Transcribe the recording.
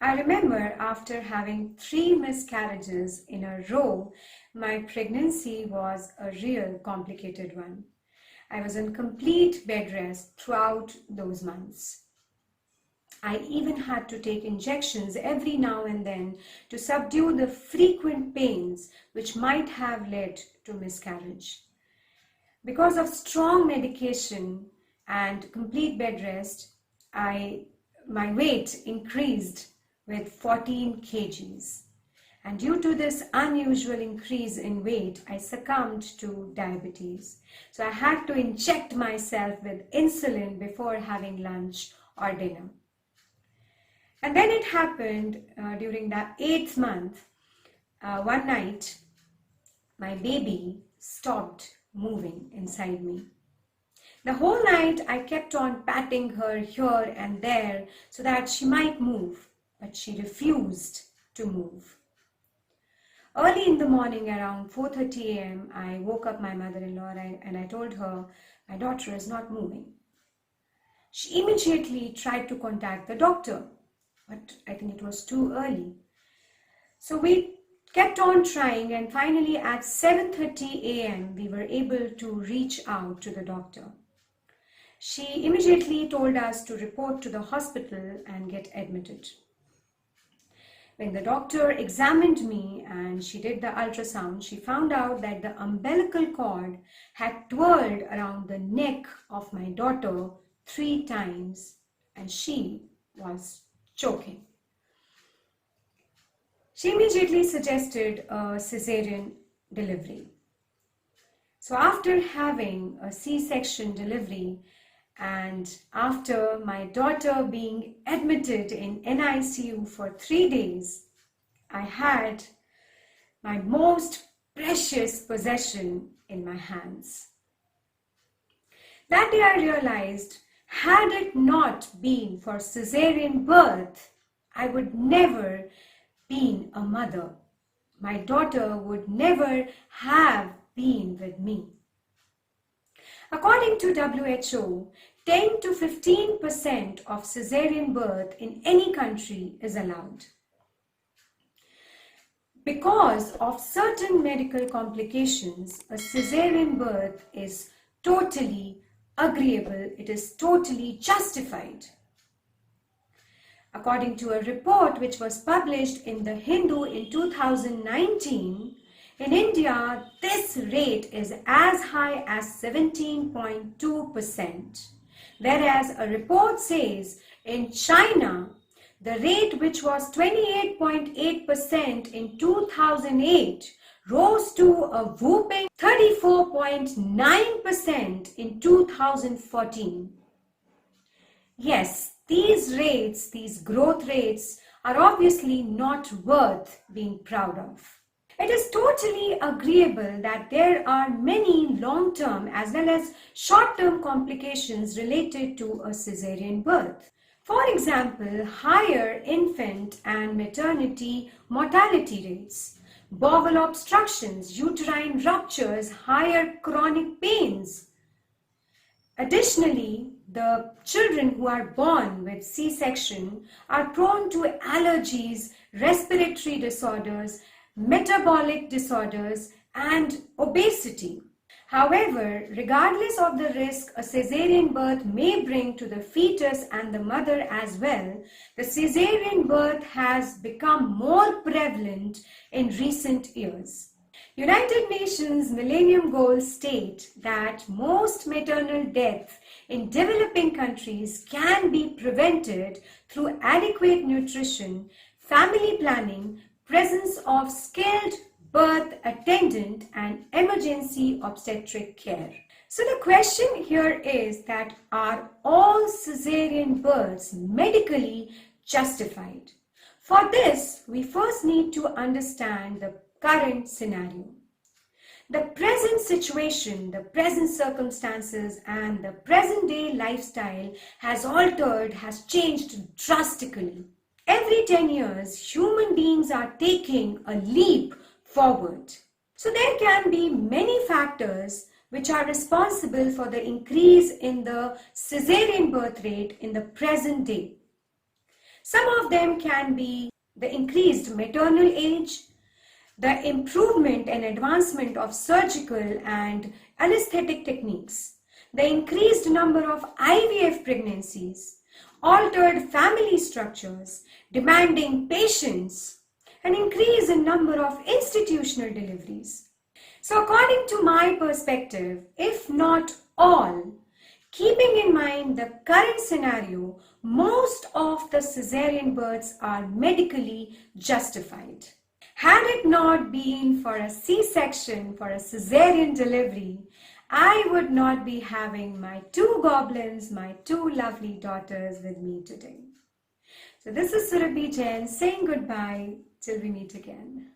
I remember after having 3 miscarriages in a row, my pregnancy was a real complicated one. I was on complete bed rest throughout those months. I even had to take injections every now and then to subdue the frequent pains which might have led to miscarriage. Because of strong medication and complete bed rest, my weight increased with 14 kgs. And due to this unusual increase in weight, I succumbed to diabetes. So I had to inject myself with insulin before having lunch or dinner. And then it happened during the 8th month. One night, my baby stopped moving inside me. The whole night I kept on patting her here and there so that she might move, but she refused to move. Early in the morning, around 4:30 a.m., I woke up my mother-in-law and I told her, my daughter is not moving. She immediately tried to contact the doctor, but I think it was too early. So we kept on trying, and finally at 7:30 a.m. we were able to reach out to the doctor. She immediately told us to report to the hospital and get admitted. When the doctor examined me and she did the ultrasound, she found out that the umbilical cord had twirled around the neck of my daughter 3 times and she was choking. She immediately suggested a cesarian delivery. So after having a C-section delivery and after my daughter being admitted in NICU for 3 days, I had my most precious possession in my hands. That day I realized, had it not been for cesarean birth, I would never been a mother. My daughter would never have been with me. According to WHO, 10 to 15% of cesarean birth in any country is allowed. Because of certain medical complications, a cesarean birth is totally agreeable, it is totally justified. According to a report which was published in the Hindu in 2019, in India, this rate is as high as 17.2%, whereas a report says in China, the rate which was 28.8% in 2008 rose to a whooping 34.9% in 2014. Yes, these rates, these growth rates are obviously not worth being proud of. It is totally agreeable that there are many long-term as well as short-term complications related to a cesarean birth. For example, higher infant and maternity mortality rates, bowel obstructions, uterine ruptures, higher chronic pains. Additionally, the children who are born with C-section are prone to allergies, respiratory disorders, metabolic disorders, and obesity. However, regardless of the risk a cesarean birth may bring to the fetus and the mother as well, the cesarean birth has become more prevalent in recent years. United Nations Millennium Goals state that most maternal deaths in developing countries can be prevented through adequate nutrition, family planning, presence of skilled birth attendant, and emergency obstetric care. So the question here is that are all cesarean births medically justified? For this, we first need to understand the current scenario. The present situation, the present circumstances, and the present day lifestyle has altered, has changed drastically. Every 10 years, human beings are taking a leap forward. So there can be many factors which are responsible for the increase in the cesarean birth rate in the present day. Some of them can be the increased maternal age, the improvement and advancement of surgical and anesthetic techniques, the increased number of IVF pregnancies, altered family structures, demanding patience, an increase in number of institutional deliveries. So according to my perspective, if not all, keeping in mind the current scenario, most of the cesarean births are medically justified. Had it not been for a C-section, for a cesarean delivery, I would not be having my two goblins, my two lovely daughters with me today. So this is Surabhi Jain saying goodbye till we meet again.